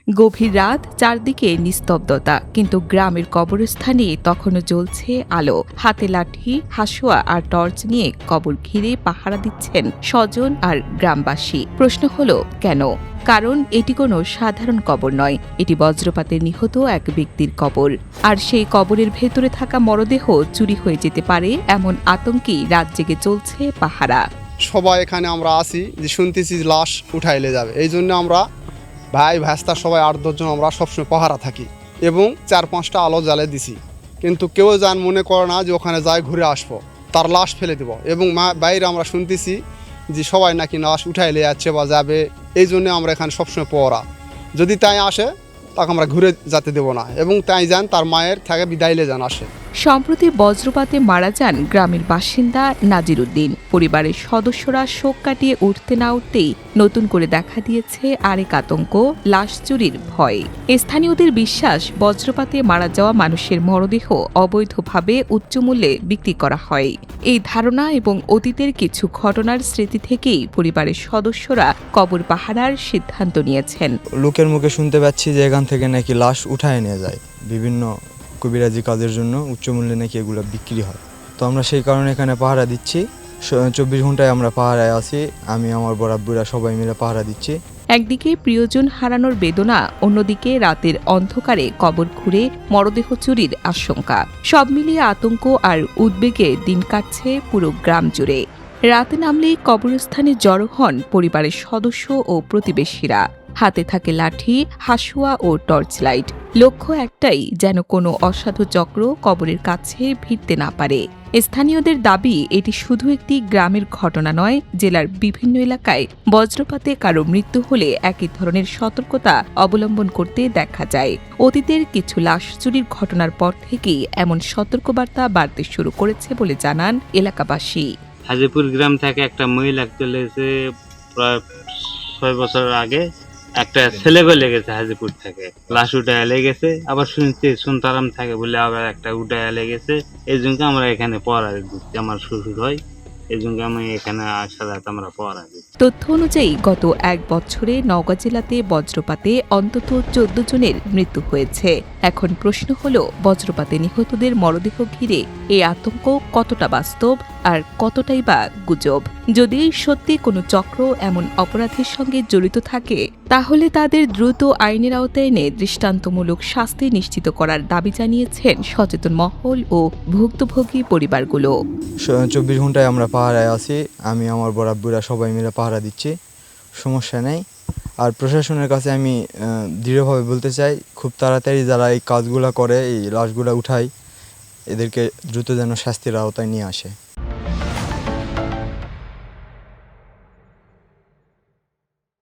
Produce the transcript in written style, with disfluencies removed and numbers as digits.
গভীর রাত, চারদিকে নিস্তব্ধতা, কিন্তু গ্রামের কবরস্থানে তখনও জ্বলছে আলো। হাতে লাঠি, হাসুয়া আর টর্চ নিয়ে কবর ঘিরে পাহারা দিচ্ছেন স্বজন আর গ্রামবাসী। প্রশ্ন হলো কেন? কারণ এটি কোনো সাধারণ কবর নয়, এটি বজ্রপাতে নিহত এক ব্যক্তির কবর। আর সেই কবরের ভেতরে থাকা মরদেহ চুরি হয়ে যেতে পারে এমন আতঙ্কেই রাত জেগে চলছে পাহারা। সবাই এখানে আমরা আসি যে শুনতেছি লাশ উঠাইলে যাবে, এই জন্য আমরা ভাই ভাস্তা সবাই 8-10 জন আমরা সবসময় পাহারা থাকি এবং 4-5টা আলো জ্বালিয়ে দিছি, কিন্তু কেউ মনে করে না যে ওখানে যাই ঘুরে আসবো, তার লাশ ফেলে দেবো। এবং বাইরে আমরা শুনতেছি যে সবাই নাকি লাশ উঠাইলে যাচ্ছে বা যাবে, এই জন্য আমরা এখানে সবসময় পহরা। যদি তাই আসে তাকে আমরা ঘুরে যেতে দেবো না, এবং তাই যান তার মায়ের থাকে বিদায়লে যান আসে। সম্প্রতি বজ্রপাতে মারা যান গ্রামের বাসিন্দা নাজির উদ্দিন। পরিবারের সদস্যরা শোক কাটিয়ে উঠতে না উঠতেই নতুন করে দেখা দিয়েছে আরেক আতঙ্ক, লাশ চুরির ভয়। স্থানীয়দের বিশ্বাস, বজ্রপাতে মারা যাওয়া মানুষের মরদেহ অবৈধভাবে উচ্চমূল্যে বিক্রি করা হয়। এই ধারণা এবং অতীতের কিছু ঘটনার স্মৃতি থেকেই পরিবারের সদস্যরা কবর পাহারার সিদ্ধান্ত নিয়েছেন। লোকের মুখে শুনতে পাচ্ছি যে এখান থেকে নাকি লাশ উঠায় নিয়ে যায়, বিভিন্ন কবিরাজি কাজের জন্য উচ্চমূল্যে নাকি এগুলো বিক্রি হয়। তো আমরা সেই কারণে এখানে পাহারা দিচ্ছি। 24 ঘন্টায় আমরা পাহারায় আছি, আমি আমার বরাব্বুরা সবাই মিলে পাহারা দিচ্ছি। একদিকে প্রিয়জন হারানোর বেদনা, অন্যদিকে রাতের অন্ধকারে কবর খুঁড়ে মরদেহ চুরির আশঙ্কা। সব মিলিয়ে আতঙ্ক আর উদ্বেগে দিন কাটছে পুরো গ্রাম জুড়ে। রাতে নামলেই কবরস্থানে জড়ো হন পরিবারের সদস্য ও প্রতিবেশীরা। হাতে থাকে লাঠি, হাসুয়া ও টর্চ লাইট। লক্ষ্য একটাই, যেন কোনো অসাধু চক্র কবরের কাছে ভিড়তে না পারে। স্থানীয়দের দাবি, এটি শুধু একটি গ্রামের ঘটনা নয়, জেলার বিভিন্ন এলাকায় বজ্রপাতে কারো মৃত্যু হলে একই ধরনের সতর্কতা অবলম্বন করতে দেখা যায়। অতীতের কিছু লাশ চুরির ঘটনার পর থেকেই এমন সতর্কবার্তা বাড়তে শুরু করেছে বলে জানান এলাকাবাসী। হাজিপুর গ্রাম থেকে একটা মহিলা চলে এসে প্রায় 6 বছর আগে একটা ছেলে গলে গেছে, হাজিপুর থেকে লাশ উঠায় লেগেছে। আবার শুনছি সুনতারাম থাকে বলে আবার একটা উঠায় লেগেছে। এই জন্য আমরা এখানে পড়া দিচ্ছি, আমার শ্বশুর হয়, এই জন্য আমি এখানে আসার রাত আমরা পড়া দিচ্ছি। তথ্য অনুযায়ী গত 1 বছরে নওগাঁ জেলাতে বজ্রপাতে অন্তত 14 জনের মৃত্যু হয়েছে। এখন প্রশ্ন হলো, বজ্রপাতে নিহতদের মরদেহ ঘিরে এই আতঙ্ক কতটা বাস্তব আর কতটাই বা গুজব? যদি সত্যি কোনো চক্র এমন অপরাধের সঙ্গে জড়িত থাকে, তাহলে তাদের দ্রুত আইনের আওতায় এনে দৃষ্টান্তমূলক শাস্তি নিশ্চিত করার দাবি জানিয়েছেন সচেতন মহল ও ভুক্তভোগী পরিবারগুলো। 24 ঘন্টায় আমরা পাহারায় আছি, আমি আমার বরাব্বুরা সবাই মিলে পাহারা দিচ্ছি, সমস্যা নেই। আর প্রশাসনের কাছে আমি দৃঢ়ভাবে বলতে চাই, খুব তাড়াতাড়ি যারা এই কাজগুলো করে, এই লাশগুলো উঠায়, এদেরকে দ্রুত যেন শাস্তির আওতায় নিয়ে আসে।